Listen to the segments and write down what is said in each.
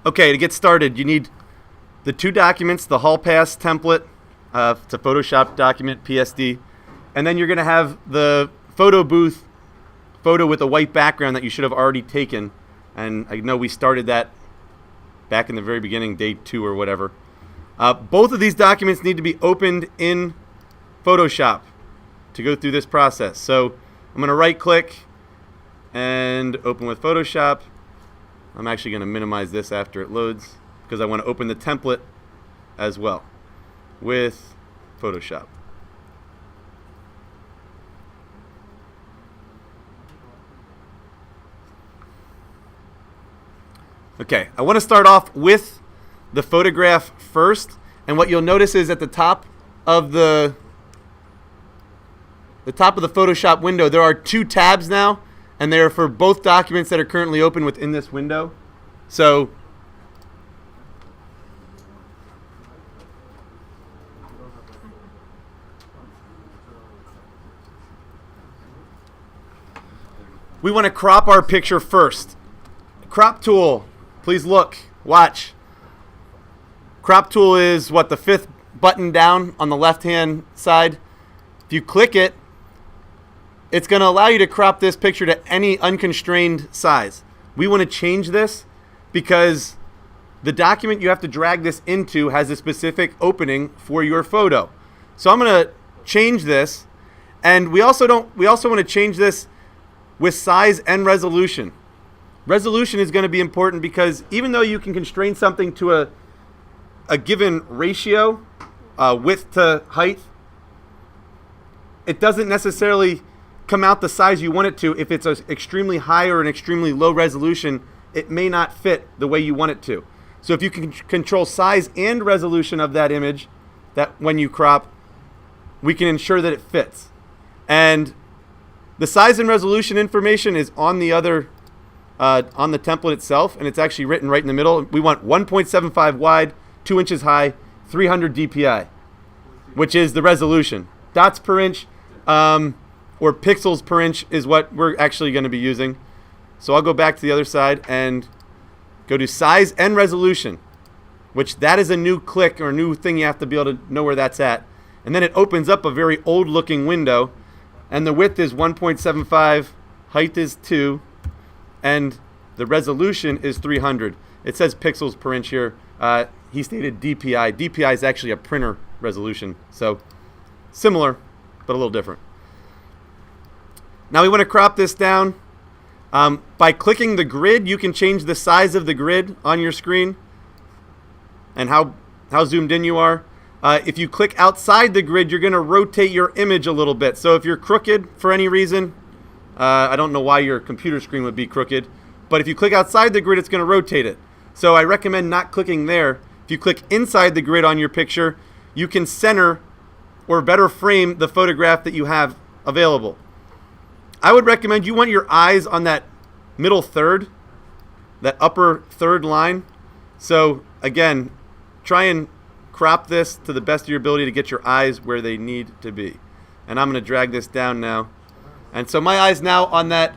Okay, to get started, you need the two documents, the Hallpass template, it's a Photoshop document, PSD, and then you're going to have the photo booth photo with a white background that you should have already taken. And I know we started that back in the very beginning, day 2 or whatever. Both of these documents need to be opened in Photoshop to go through this process. So I'm going to right click and open with Photoshop. I'm actually going to minimize this after it loads because I want to open the template as well with Photoshop. Okay, I want to start off with the photograph first, and what you'll notice is at the top of the Photoshop window, there are 2 tabs now, and they are for both documents that are currently open within this window. So we want to crop our picture first. Crop tool, please look, watch. Crop tool is what, the 5th button down on the left-hand side. If you click it, it's going to allow you to crop this picture to any unconstrained size. We want to change this because the document you have to drag this into has a specific opening for your photo. So I'm going to change this, and we also want to change this with size and resolution. Resolution is going to be important because even though you can constrain something to a given ratio, width to height, it doesn't necessarily come out the size you want it to. If it's an extremely high or an extremely low resolution, it may not fit the way you want it to. So if you can control size and resolution of that image, that when you crop, we can ensure that it fits. And the size and resolution information is on the other on the template itself, and it's actually written right in the middle. We want 1.75 wide, 2 inches high, 300 dpi, which is the resolution. Dots per inch or pixels per inch is what we're actually going to be using. So I'll go back to the other side and go to size and resolution, which that is a new click or a new thing you have to be able to know where that's at. And then it opens up a very old looking window, and the width is 1.75, height is 2, and the resolution is 300. It says pixels per inch here. He stated DPI. DPI is actually a printer resolution, so similar, but a little different. Now we want to crop this down. By clicking the grid, you can change the size of the grid on your screen and how zoomed in you are. If you click outside the grid, you're going to rotate your image a little bit. So if you're crooked for any reason, I don't know why your computer screen would be crooked, but if you click outside the grid, it's going to rotate it. So I recommend not clicking there. If you click inside the grid on your picture, you can center or better frame the photograph that you have available. I would recommend you want your eyes on that middle third, that upper third line. So again, try and crop this to the best of your ability to get your eyes where they need to be. And I'm going to drag this down now. And so my eyes now on that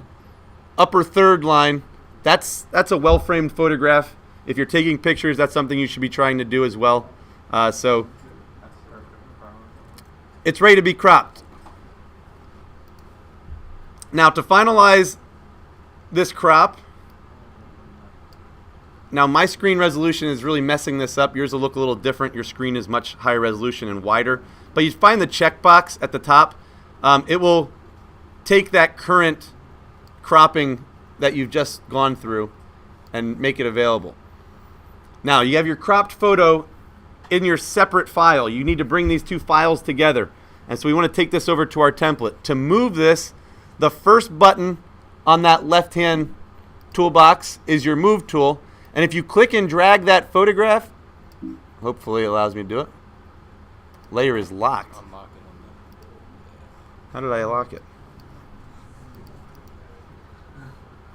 upper third line. That's a well-framed photograph. If you're taking pictures, that's something you should be trying to do as well. So it's ready to be cropped. Now to finalize this crop, now my screen resolution is really messing this up. Yours will look a little different. Your screen is much higher resolution and wider. But you find the checkbox at the top. It will take that current cropping that you've just gone through and make it available. Now you have your cropped photo in your separate file. You need to bring these 2 files together. And so we want to take this over to our template. To move this, the first button on that left-hand toolbox is your Move tool. And if you click and drag that photograph, hopefully it allows me to do it. Layer is locked. How did I lock it?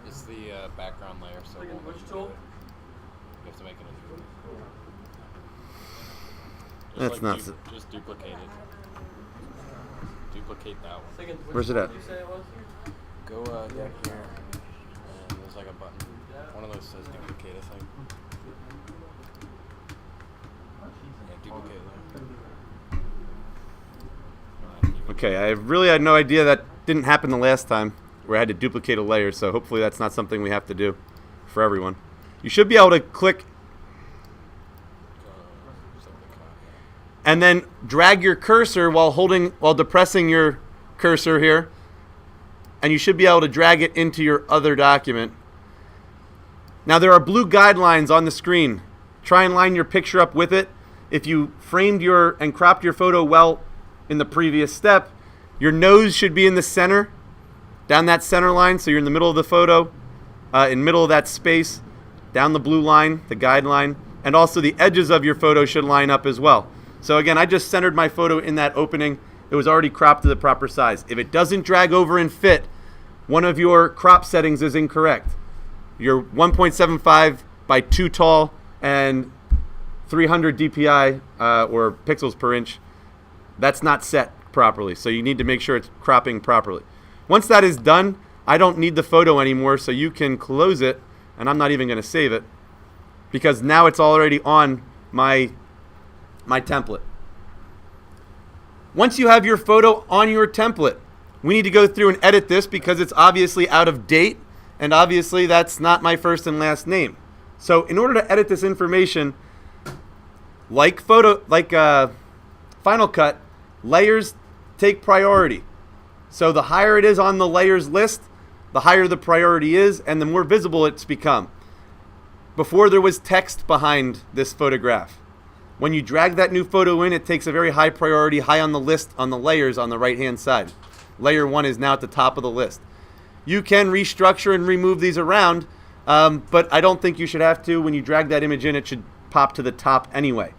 It's the background layer, so which tool? You have to make it a That's like not just duplicate it. Duplicate that one. Where's it at? Go down here, and there's like a button. One of those says duplicate, I think. Okay, I really had no idea that didn't happen the last time where I had to duplicate a layer, so hopefully that's not something we have to do for everyone. You should be able to click and then drag your cursor while depressing your cursor here, and you should be able to drag it into your other document. Now there are blue guidelines on the screen. Try and line your picture up with it. If you framed and cropped your photo well in the previous step, your nose should be in the center, down that center line, so you're in the middle of the photo, in the middle of that space, down the blue line, the guideline, and also the edges of your photo should line up as well. So again, I just centered my photo in that opening. It was already cropped to the proper size. If it doesn't drag over and fit, one of your crop settings is incorrect. You're 1.75 by 2 tall and 300 dpi or pixels per inch. That's not set properly, so you need to make sure it's cropping properly. Once that is done, I don't need the photo anymore, so you can close it, and I'm not even going to save it because now it's already on my template. Once you have your photo on your template, we need to go through and edit this because it's obviously out of date, and obviously that's not my first and last name. So in order to edit this information, like Final Cut, layers take priority. So the higher it is on the layers list, the higher the priority is, and the more visible it's become. Before there was text behind this photograph. When you drag that new photo in, it takes a very high priority, high on the list on the layers on the right-hand side. Layer 1 is now at the top of the list. You can restructure and remove these around, but I don't think you should have to. When you drag that image in, it should pop to the top anyway.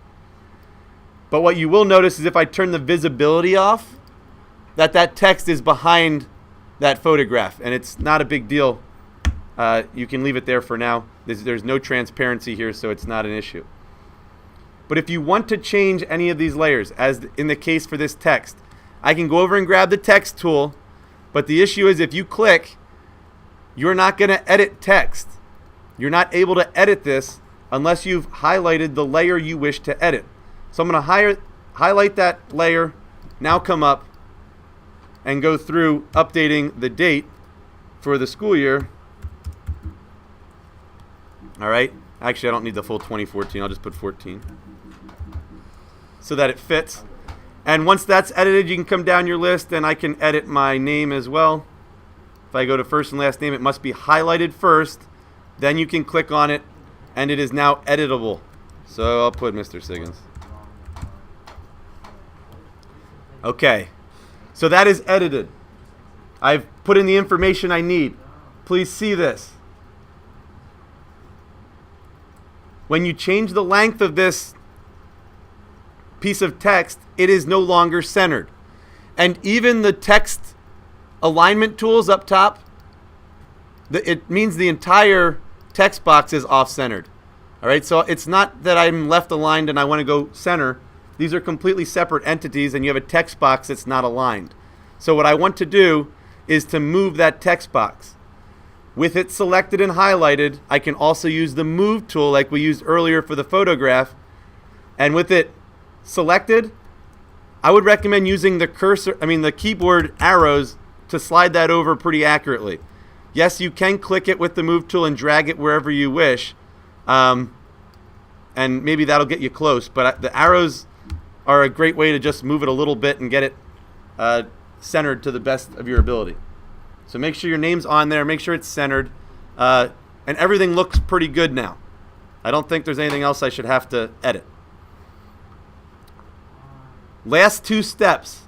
But what you will notice is if I turn the visibility off, that text is behind that photograph, and it's not a big deal. You can leave it there for now. There's no transparency here, so it's not an issue. But if you want to change any of these layers, as in the case for this text, I can go over and grab the text tool, but the issue is if you click, you're not going to edit text. You're not able to edit this unless you've highlighted the layer you wish to edit. So I'm going to highlight that layer, now come up and go through updating the date for the school year. All right. Actually, I don't need the full 2014. I'll just put 14 so that it fits. And once that's edited, you can come down your list and I can edit my name as well. If I go to first and last name, it must be highlighted first. Then you can click on it and it is now editable. So I'll put Mr. Siggins. Okay. So that is edited. I've put in the information I need. Please see this. When you change the length of this piece of text, it is no longer centered. And even the text alignment tools up top, it means the entire text box is off-centered. All right, so it's not that I'm left aligned and I want to go center. These are completely separate entities, and you have a text box that's not aligned. So what I want to do is to move that text box. With it selected and highlighted, I can also use the Move tool like we used earlier for the photograph. And with it selected, I would recommend using the keyboard arrows to slide that over pretty accurately. Yes, you can click it with the Move tool and drag it wherever you wish. And maybe that'll get you close. But the arrows are a great way to just move it a little bit and get it centered to the best of your ability. So make sure your name's on there. Make sure it's centered. And everything looks pretty good now. I don't think there's anything else I should have to edit. Last 2 steps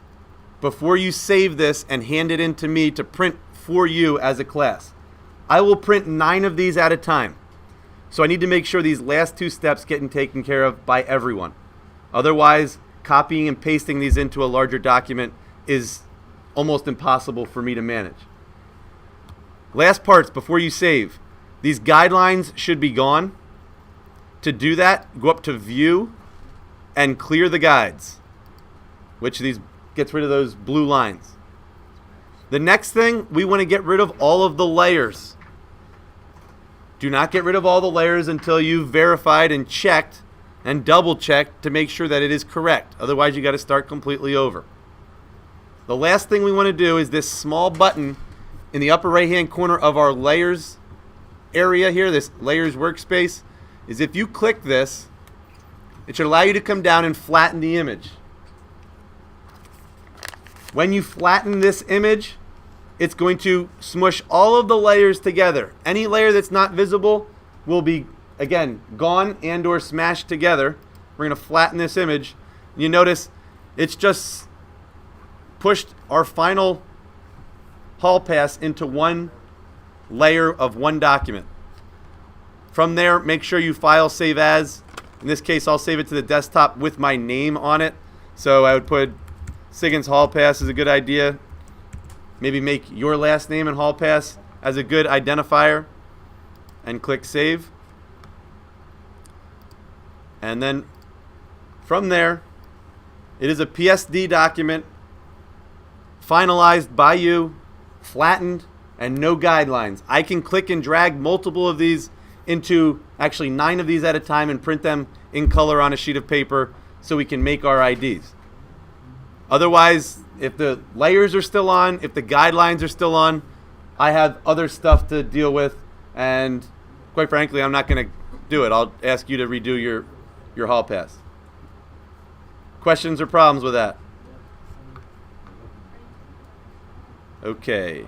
before you save this and hand it in to me to print for you as a class. I will print 9 of these at a time. So I need to make sure these last 2 steps getting taken care of by everyone. Otherwise, copying and pasting these into a larger document is almost impossible for me to manage. Last parts before you save. These guidelines should be gone. To do that, go up to View and clear the guides, which gets rid of those blue lines. The next thing, we want to get rid of all of the layers. Do not get rid of all the layers until you've verified and checked and double checked to make sure that it is correct. Otherwise, you got to start completely over. The last thing we want to do is this small button in the upper right hand corner of our layers area here, this layers workspace, is if you click this, it should allow you to come down and flatten the image. When you flatten this image, it's going to smush all of the layers together. Any layer that's not visible will be, again, gone and or smashed together. We're going to flatten this image. You notice it's just pushed our final hall pass into one layer of one document. From there, make sure you file save as. In this case, I'll save it to the desktop with my name on it. So I would put Siggins Hall Pass is a good idea. Maybe make your last name in Hall Pass as a good identifier and click save. And then from there, it is a PSD document finalized by you, flattened, and no guidelines. I can click and drag multiple of these into, actually 9 of these at a time, and print them in color on a sheet of paper so we can make our IDs. Otherwise, if the layers are still on, if the guidelines are still on, I have other stuff to deal with, and quite frankly, I'm not going to do it. I'll ask you to redo your hall pass. Questions or problems with that? Okay.